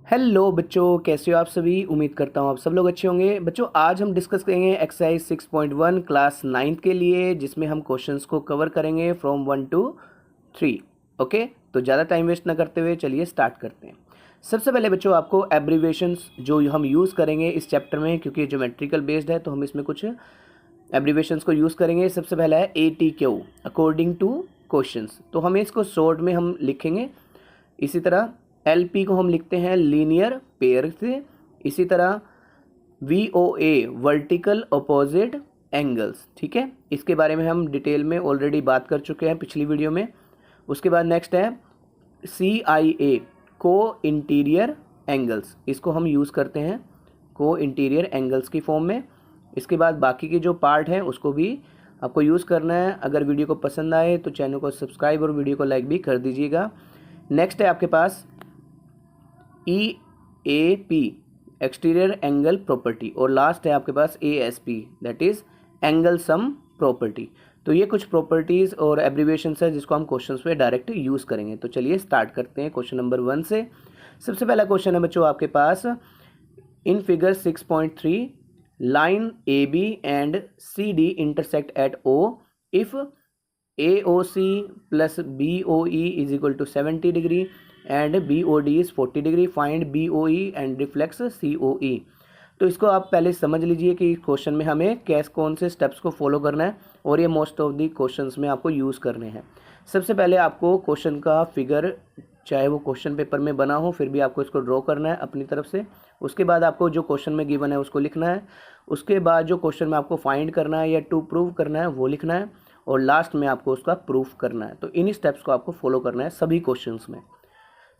Hello बच्चों, कैसे हो आप सभी। उम्मीद करता हूँ आप सब लोग अच्छे होंगे। बच्चों आज हम डिस्कस करेंगे एक्सरसाइज 6.1 क्लास 9th के लिए, जिसमें हम क्वेश्चंस को कवर करेंगे फ्रॉम 1 to 3। ओके, तो ज़्यादा टाइम वेस्ट ना करते हुए चलिए स्टार्ट करते हैं। सबसे पहले बच्चों आपको एब्रीवेशंस जो हम यूज़ करेंगे इस चैप्टर में, क्योंकि ज्योमेट्रिकल बेस्ड है तो हम इसमें कुछ एब्रीवेशंस को यूज़ करेंगे। सबसे पहला है ATQ, अकॉर्डिंग टू क्वेश्चंस। तो हमें इसको शॉर्ट में हम लिखेंगे। इसी तरह LP को हम लिखते हैं लीनियर पेयर से। इसी तरह VOA, वर्टिकल अपोजिट एंगल्स। ठीक है, इसके बारे में हम डिटेल में ऑलरेडी बात कर चुके हैं पिछली वीडियो में। उसके बाद नेक्स्ट है CIA, को इंटीरियर एंगल्स। इसको हम यूज़ करते हैं को इंटीरियर एंगल्स की फॉर्म में। इसके बाद बाकी के जो पार्ट हैं उसको भी आपको यूज़ करना है। अगर वीडियो को पसंद आए तो चैनल को सब्सक्राइब और वीडियो को लाइक भी कर दीजिएगा। नेक्स्ट है आपके पास EAP, एक्सटीरियर एंगल प्रॉपर्टी। और लास्ट है आपके पास ASP, that is angle sum property. तो ये कुछ प्रॉपर्टीज़ और एब्रीवेशंस है जिसको हम क्वेश्चंस पे डायरेक्ट यूज़ करेंगे। तो चलिए स्टार्ट करते हैं क्वेश्चन नंबर 1 से। सबसे पहला क्वेश्चन है बच्चों आपके पास, in figure 6.3 line AB and CD intersect at O if AOC plus BOE is equal to 70 degree and BOD is 40 degree. Find BOE and reflex COE। तो इसको आप पहले समझ लीजिए कि क्वेश्चन में हमें कौन से स्टेप्स को फॉलो करना है, और ये मोस्ट ऑफ दी क्वेश्चंस में आपको यूज़ करने हैं। सबसे पहले आपको क्वेश्चन का फिगर, चाहे वो क्वेश्चन पेपर में बना हो फिर भी आपको इसको ड्रॉ करना है अपनी तरफ से। उसके बाद आपको जो क्वेश्चन में गिवन है उसको लिखना है। उसके बाद जो क्वेश्चन में आपको फाइंड करना है या टू प्रूव करना है वो लिखना है, और लास्ट में आपको उसका प्रूफ करना है। तो इन स्टेप्स को आपको फॉलो करना है सभी क्वेश्चंस में।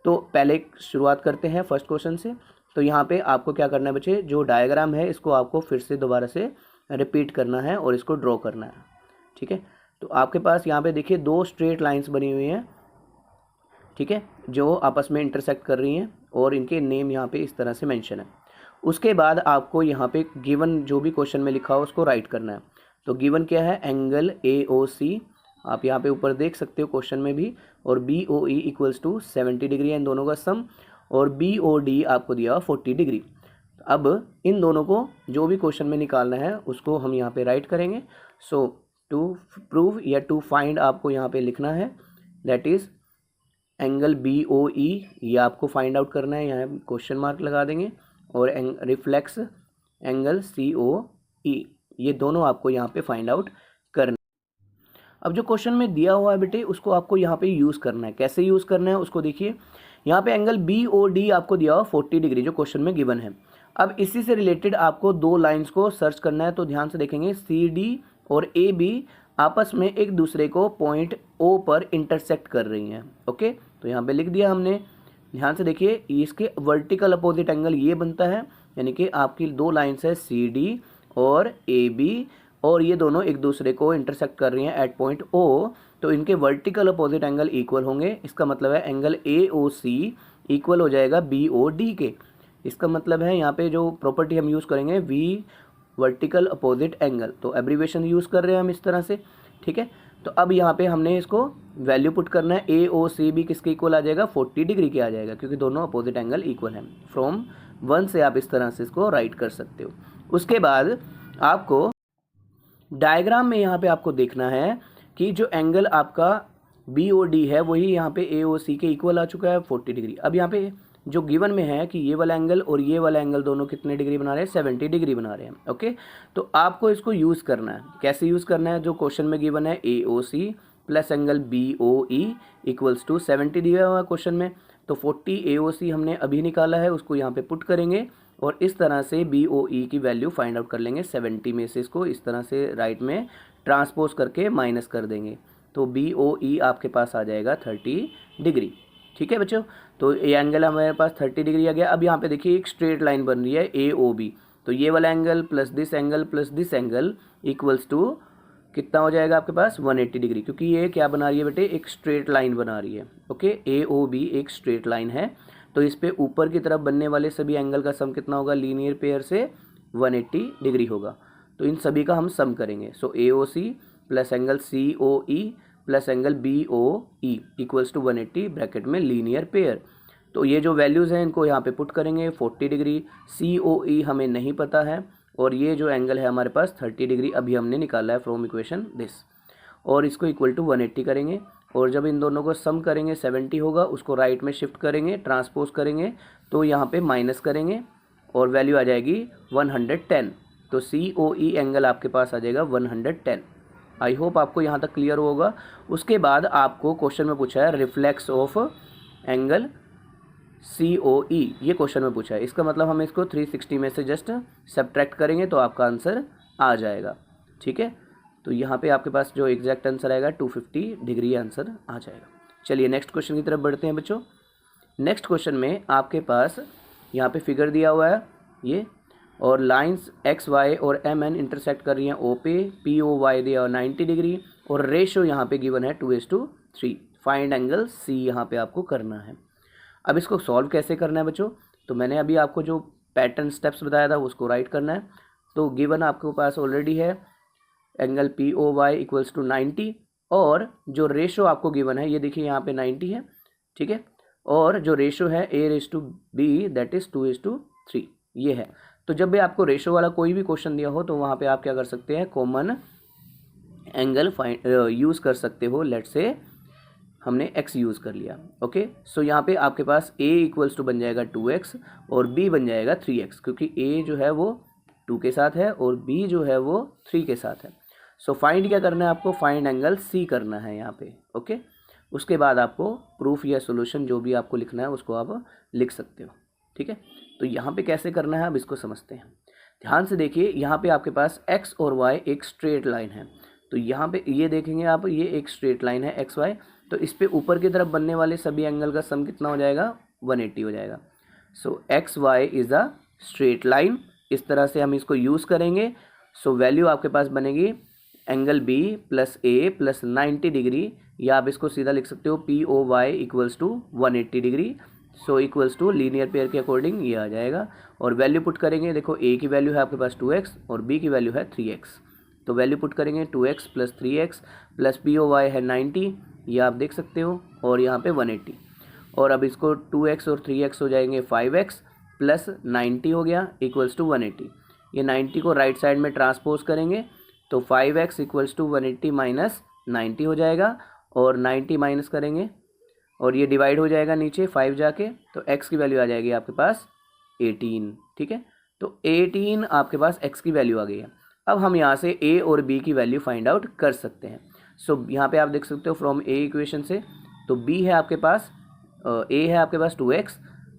तो पहले शुरुआत करते हैं फर्स्ट क्वेश्चन से। तो यहाँ पे आपको क्या करना है बच्चे, जो डायग्राम है इसको आपको फिर से दोबारा से रिपीट करना है और इसको ड्रॉ करना है। ठीक है, तो आपके पास यहाँ पे देखिए दो स्ट्रेट लाइंस बनी हुई हैं, ठीक है, जो आपस में इंटरसेक्ट कर रही हैं, और इनके नेम यहाँ पे इस तरह से मेंशन है। उसके बाद आपको यहाँ पे गिवन जो भी क्वेश्चन में लिखा हो उसको राइट करना है। तो गिवन क्या है, एंगल AOC, आप यहाँ पे ऊपर देख सकते हो क्वेश्चन में भी, और BOE इक्वल्स टू 70 डिग्री है इन दोनों का सम, और BOD आपको दिया 40 डिग्री। अब इन दोनों को जो भी क्वेश्चन में निकालना है उसको हम यहाँ पे राइट करेंगे। सो टू प्रूव या टू फाइंड आपको यहाँ पे लिखना है, दैट इज़ एंगल BOE, ये आपको फाइंड आउट करना है, यहाँ क्वेश्चन मार्क लगा देंगे, और रिफ्लेक्स एंगल COE, ये दोनों आपको यहाँ पे फाइंड आउट करना है। अब जो क्वेश्चन में दिया हुआ है बेटे उसको आपको यहाँ पे यूज़ करना है। कैसे यूज़ करना है उसको देखिए। यहाँ पे एंगल BOD आपको दिया हुआ 40 डिग्री जो क्वेश्चन में गिवन है। अब इसी से रिलेटेड आपको दो लाइंस को सर्च करना है। तो ध्यान से देखेंगे, CD और AB आपस में एक दूसरे को पॉइंट O पर इंटरसेक्ट कर रही हैं। ओके, तो यहाँ पे लिख दिया हमने। ध्यान से देखिए, इसके वर्टिकल अपोजिट एंगल ये बनता है, यानी कि आपकी दो लाइंस है CD और AB, और ये दोनों एक दूसरे को इंटरसेक्ट कर रही हैं एट पॉइंट O। तो इनके वर्टिकल अपोजिट एंगल इक्वल होंगे। इसका मतलब है एंगल AOC इक्वल हो जाएगा BOD के। इसका मतलब है यहाँ पे जो प्रॉपर्टी हम यूज़ करेंगे V वर्टिकल अपोजिट एंगल, तो एब्रीवेशन यूज़ कर रहे हैं हम इस तरह से। ठीक है, तो अब यहाँ पे हमने इसको वैल्यू पुट करना है। AOC भी किसके इक्वल आ जाएगा, 40 डिग्री के आ जाएगा, क्योंकि दोनों अपोजिट एंगल इक्वल हैं। फ्रॉम 1 से आप इस तरह से इसको राइट कर सकते हो। उसके बाद आपको डायग्राम में यहाँ पे आपको देखना है कि जो एंगल आपका BOD है वही यहाँ पे AOC के इक्वल आ चुका है 40 डिग्री। अब यहाँ पे जो गिवन में है कि ये वाला एंगल और ये वाला एंगल दोनों कितने डिग्री बना रहे हैं, 70 डिग्री बना रहे हैं। ओके, तो आपको इसको यूज़ करना है। कैसे यूज़ करना है, जो क्वेश्चन में गिवन है AOC plus angle BOE equals to 70 दिया हुआ क्वेश्चन में, तो 40 AOC हमने अभी निकाला है, उसको यहाँ पे पुट करेंगे और इस तरह से BOE की वैल्यू फाइंड आउट कर लेंगे। 70 में से इसको इस तरह से राइट में ट्रांसपोज करके माइनस कर देंगे, तो BOE आपके पास आ जाएगा 30 डिग्री। ठीक है बच्चों, तो ये एंगल हमारे पास 30 डिग्री आ गया। अब यहाँ पे देखिए एक स्ट्रेट लाइन बन रही है AOB, तो ये वाला angle plus this angle equals to कितना हो जाएगा आपके पास, 180 डिग्री, क्योंकि ये क्या बना रही है बेटे, एक स्ट्रेट लाइन बना रही है। ओके, AOB एक स्ट्रेट लाइन है, तो इस पे ऊपर की तरफ बनने वाले सभी एंगल का सम कितना होगा, लीनियर पेयर से 180 डिग्री होगा। तो इन सभी का हम सम करेंगे। So AOC plus angle COE plus angle BOE equals to 180 bracket में लीनियर पेयर। तो ये जो वैल्यूज़ हैं इनको यहाँ पे पुट करेंगे। 40 डिग्री COE हमें नहीं पता है, और ये जो एंगल है हमारे पास 30 डिग्री अभी हमने निकाला है फ्रॉम इक्वेशन दिस, और इसको इक्वल टू 180 करेंगे। और जब इन दोनों को सम करेंगे 70 होगा, उसको राइट में शिफ्ट करेंगे, ट्रांसपोज करेंगे, तो यहाँ पे माइनस करेंगे और वैल्यू आ जाएगी 110। तो COE एंगल आपके पास आ जाएगा 110। आई होप आपको यहाँ तक क्लियर होगा। उसके बाद आपको क्वेश्चन में पूछा है रिफ्लेक्स ऑफ एंगल COE, ये क्वेश्चन में पूछा है। इसका मतलब हम इसको 360 में से जस्ट सब्ट्रैक्ट करेंगे तो आपका आंसर आ जाएगा। ठीक है, तो यहाँ पे आपके पास जो एग्जैक्ट आंसर आएगा 250 डिग्री आंसर आ जाएगा। चलिए नेक्स्ट क्वेश्चन की तरफ बढ़ते हैं बच्चों। नेक्स्ट क्वेश्चन में आपके पास यहाँ पे फिगर दिया हुआ है ये, और लाइंस XY और MN इंटरसेक्ट कर रही हैं O पे, POY दिया और 90 डिग्री, और रेशो यहाँ पे गिवन है 2:3। फाइंड एंगल C यहाँ पे आपको करना है। अब इसको सॉल्व कैसे करना है बच्चों, तो मैंने अभी आपको जो पैटर्न स्टेप्स बताया था उसको राइट करना है। तो गिवन आपके पास ऑलरेडी है एंगल POY इक्वल्स टू 90, और जो रेशो आपको गिवन है ये देखिए यहाँ पे 90 है। ठीक है, और जो रेशो है A/B दैट इज़ 2:3 ये है। तो जब भी आपको रेशो वाला कोई भी क्वेश्चन दिया हो तो वहाँ पे आप क्या कर सकते हैं, कॉमन एंगल यूज़ कर सकते हो। लेट्स से हमने x यूज़ कर लिया। ओके, सो यहाँ पे आपके पास a इक्वल्स टू बन जाएगा 2x और b बन जाएगा 3x, क्योंकि a जो है वो 2 के साथ है और b जो है वो 3 के साथ है। सो फाइंड क्या करना है आपको, फाइंड एंगल c करना है यहाँ पे। ओके, उसके बाद आपको प्रूफ या सोल्यूशन जो भी आपको लिखना है उसको आप लिख सकते हो। ठीक है, तो यहाँ पे कैसे करना है अब इसको समझते हैं। ध्यान से देखिए, यहाँ पे आपके पास x और y एक स्ट्रेट लाइन है। तो यहाँ पे ये देखेंगे आप, ये एक स्ट्रेट लाइन है XY, तो इस पे ऊपर की तरफ बनने वाले सभी एंगल का सम कितना हो जाएगा, 180 हो जाएगा। सो XY is a straight line, इस तरह से हम इसको यूज़ करेंगे। सो वैल्यू आपके पास बनेगी angle B plus A plus 90 degree, या आप इसको सीधा लिख सकते हो POY equals to 180 degree. So equals to linear pair के अकॉर्डिंग ये आ जाएगा, और वैल्यू पुट करेंगे। देखो A की वैल्यू है आपके पास 2x और B की वैल्यू है 3x, तो वैल्यू पुट करेंगे 2x plus 3x plus POY है 90, ये आप देख सकते हो, और यहाँ पे 180। और अब इसको 2x और 3x हो जाएंगे 5x प्लस 90 हो गया इक्वल्स टू 180। ये 90 को राइट साइड में ट्रांसपोज करेंगे तो 5x इक्वल्स टू 180 माइनस 90 हो जाएगा, और 90 माइनस करेंगे और ये डिवाइड हो जाएगा नीचे 5 जाके, तो x की वैल्यू आ जाएगी आपके पास 18। ठीक है, तो 18 आपके पास x की वैल्यू आ गई है। अब हम यहाँ से a और b की वैल्यू फाइंड आउट कर सकते हैं। सो यहाँ पे आप देख सकते हो फ्रॉम a इक्वेशन से, तो b है आपके पास a है आपके पास 2x,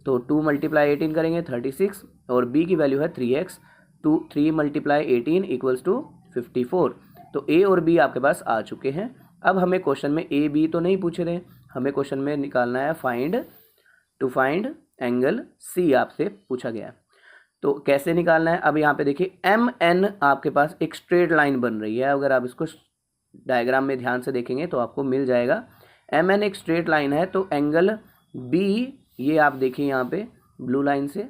तो 2 मल्टीप्लाई 18 करेंगे 36, और b की वैल्यू है 3x, 3 मल्टीप्लाई 18 इक्वल्स टू 54। तो a और b आपके पास आ चुके हैं। अब हमें क्वेश्चन में a b तो नहीं पूछ रहे, हमें क्वेश्चन में निकालना है फाइंड एंगल c आपसे पूछा गया है। तो कैसे निकालना है, अब यहाँ पे देखिए MN आपके पास एक स्ट्रेट लाइन बन रही है। अगर आप इसको डायग्राम में ध्यान से देखेंगे तो आपको मिल जाएगा। MN एक स्ट्रेट लाइन है, तो एंगल B, ये आप देखिए यहाँ पे ब्लू लाइन से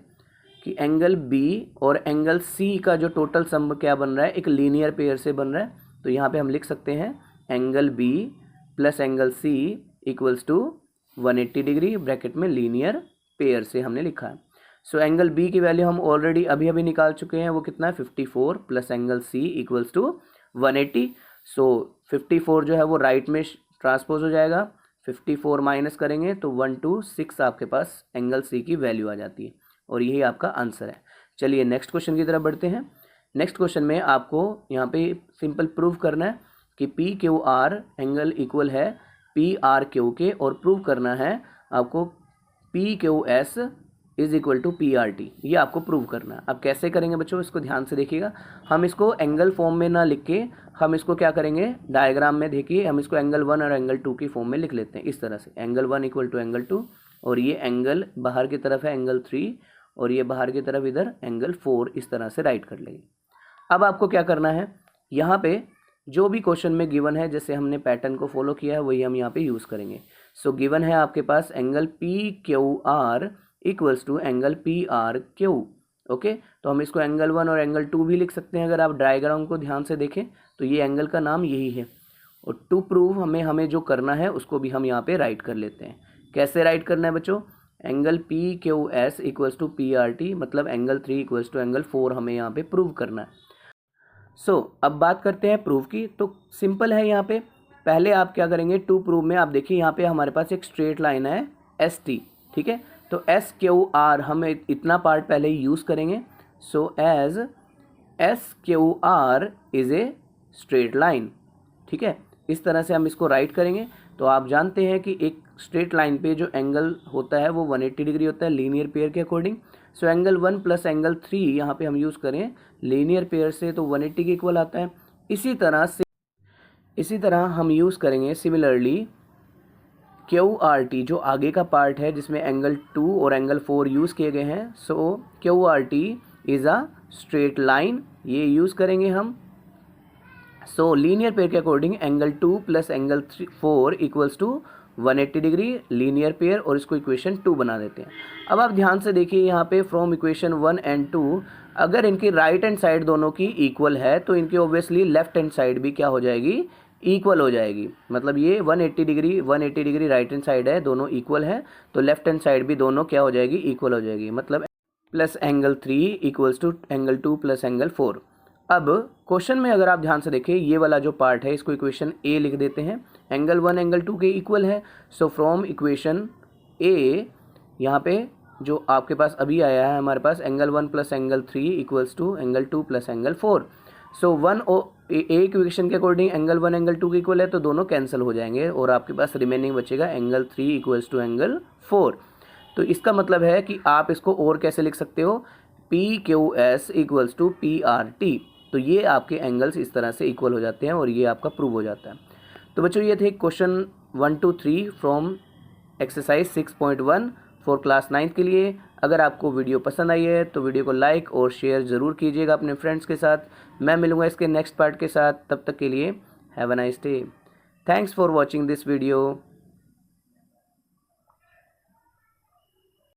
कि एंगल B और एंगल C का जो टोटल सम क्या बन रहा है, एक लीनियर पेयर से बन रहा है। तो यहाँ पे हम लिख सकते हैं angle B plus angle C equals to 180 degree, bracket में लीनियर पेयर से हमने लिखा है। सो एंगल B की वैल्यू हम ऑलरेडी अभी निकाल चुके हैं, वो कितना है 54 plus angle C equals to 180। So 54 जो है वो राइट में ट्रांसपोज हो जाएगा, 54 माइनस करेंगे तो 126 आपके पास एंगल C की वैल्यू आ जाती है, और यही आपका आंसर है। चलिए नेक्स्ट क्वेश्चन की तरफ बढ़ते हैं। नेक्स्ट क्वेश्चन में आपको यहाँ पे सिंपल प्रूव करना है कि PQR एंगल इक्वल है PRQ के, और प्रूव करना है आपको PQS is equal to PRT, ये आपको प्रूव करना है। अब कैसे करेंगे बच्चों, इसको ध्यान से देखिएगा। हम इसको एंगल फॉर्म में ना लिख के हम इसको क्या करेंगे, डायग्राम में देखिए हम इसको एंगल 1 और एंगल 2 की फॉर्म में लिख लेते हैं इस तरह से, एंगल 1 इक्वल टू एंगल 2, और ये एंगल बाहर की तरफ है एंगल 3, और ये बाहर की तरफ इधर एंगल 4, इस तरह से राइट कर लेंगे। अब आपको क्या करना है, यहाँ पे जो भी क्वेश्चन में गिवन है, जैसे हमने पैटर्न को फॉलो किया है वही हम यहाँ पे यूज़ करेंगे। सो गिवन है आपके पास angle PQR equals to angle PRQ। Okay, तो हम इसको एंगल 1 और एंगल 2 भी लिख सकते हैं। अगर आप डायग्राम को ध्यान से देखें तो ये एंगल का नाम यही है, और टू प्रूव हमें जो करना है उसको भी हम यहाँ पे राइट कर लेते हैं। कैसे राइट करना है बच्चों, angle P Q S equals to P R T, मतलब एंगल 3 इक्वल्स टू एंगल 4 हमें यहाँ पे प्रूव करना है। अब बात करते हैं प्रूफ की। तो सिंपल है, यहाँ पे पहले आप क्या करेंगे, टू प्रूव में आप देखिए यहाँ पे हमारे पास एक स्ट्रेट लाइन है एस टी, ठीक है। तो एस क्यू आर हम इतना पार्ट पहले यूज़ करेंगे। So as S Q R is a straight line, ठीक है। इस तरह से हम इसको राइट करेंगे। तो आप जानते हैं कि एक स्ट्रेट लाइन पे जो एंगल होता है वो 180 डिग्री होता है लीनियर पेयर के according. So angle 1 plus angle 3 यहाँ पे हम यूज़ करें लीनियर पेयर से तो 180 के इक्वल आता है। इसी तरह हम यूज़ करेंगे सिमिलरली क्यू आर टी, जो आगे का पार्ट है जिसमें एंगल 2 और एंगल 4 यूज़ किए गए हैं। So Q R T is a straight line, ये यूज़ करेंगे हम। सो लीनियर पेयर के according angle 2 plus angle 4 equals to 180 degree linear pair, और इसको इक्वेशन 2 बना देते हैं। अब आप ध्यान से देखिए यहाँ पे फ्रॉम इक्वेशन 1 एंड 2, अगर इनकी राइट हैंड साइड दोनों की इक्वल है तो इनकी ऑब्वियसली लेफ्ट हैंड साइड भी क्या हो जाएगी, इक्वल हो जाएगी। मतलब ये 180 डिग्री राइट हैंड साइड है, दोनों इक्वल है, तो लेफ्ट हैंड साइड भी दोनों क्या हो जाएगी, इक्वल हो जाएगी। मतलब plus angle 3 equals to angle 2 plus angle 4। अब क्वेश्चन में अगर आप ध्यान से देखें, ये वाला जो पार्ट है इसको इक्वेशन ए लिख देते हैं। एंगल 1 एंगल 2 के इक्वल है। सो फ्रॉम इक्वेशन ए यहाँ पे जो आपके पास अभी आया है हमारे पास angle 1 plus angle 3 equals to angle 2 plus angle 4। So a equation के अकॉर्डिंग एंगल 1 एंगल 2 के इक्वल है, तो दोनों कैंसिल हो जाएंगे और आपके पास रिमेनिंग बचेगा एंगल 3 इक्वल्स टू एंगल 4। तो इसका मतलब है कि आप इसको और कैसे लिख सकते हो, P Q S equals to P R T. तो ये आपके एंगल्स इस तरह से इक्वल हो जाते हैं और ये आपका प्रूव हो जाता है। तो बच्चों ये थे question 1 to 3 from exercise 6.1 for class 9 के लिए। अगर आपको वीडियो पसंद आई है तो वीडियो को लाइक और शेयर ज़रूर कीजिएगा अपने फ्रेंड्स के साथ। मैं मिलूँगा इसके नेक्स्ट पार्ट के साथ, तब तक के लिए have a nice day. Thanks for watching this video.